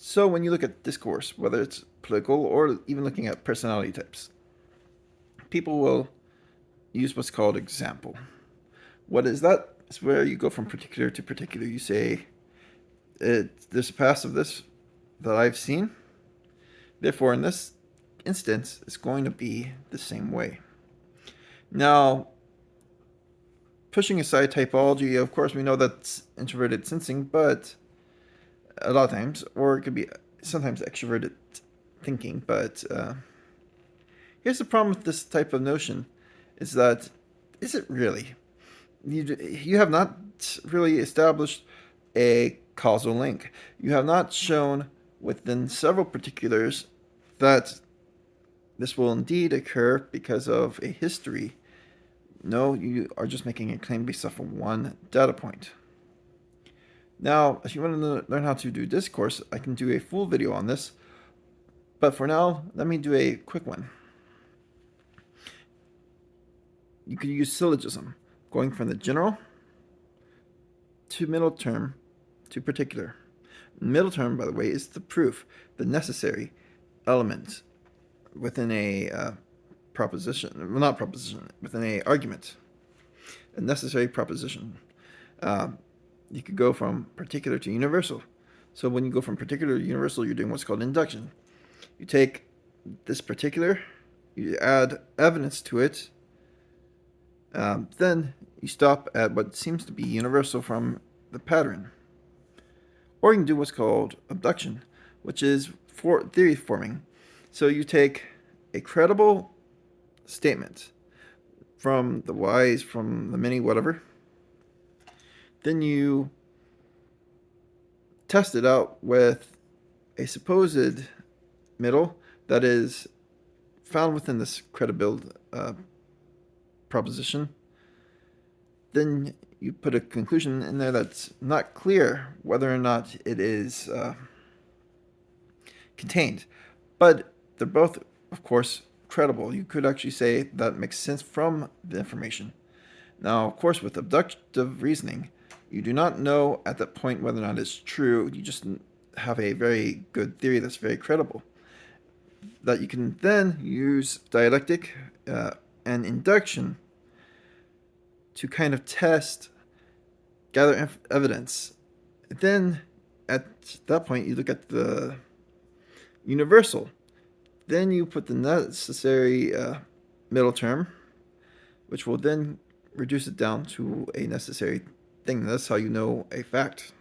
So when you look at discourse, whether it's political or even looking at personality types, people will use what's called example. What is that? It's where you go from particular to particular. You say, there's a past of this that I've seen. Therefore, in this instance, it's going to be the same way. Now, pushing aside typology, of course, we know that's introverted sensing, but a lot of times, or it could be sometimes extroverted thinking. But here's the problem with this type of notion: is that is it really? You have not really established a causal link. You have not shown within several particulars that this will indeed occur because of a history. No, you are just making a claim based off of one data point. Now, if you want to learn how to do discourse, I can do a full video on this. But for now, let me do a quick one. You could use syllogism, going from the general to middle term to particular. Middle term, by the way, is the proof, the necessary element within a proposition, well, not proposition, within a argument, a necessary proposition. You could go from particular to universal. So when you go from particular to universal, you're doing what's called induction. You take this particular, you add evidence to it, then you stop at what seems to be universal from the pattern. Or you can do what's called abduction, which is for theory forming. So you take a credible statement from the wise, from the many, whatever. Then you test it out with a supposed middle that is found within this credibility proposition. Then you put a conclusion in there that's not clear whether or not it is contained. But they're both, of course, credible. You could actually say that makes sense from the information. Now, of course, with abductive reasoning, you do not know at that point whether or not it's true. You just have a very good theory that's very credible, that you can then use dialectic and induction to kind of test, gather evidence. Then at that point, you look at the universal. Then you put the necessary middle term, which will then reduce it down to a necessary thing. That's how you know a fact.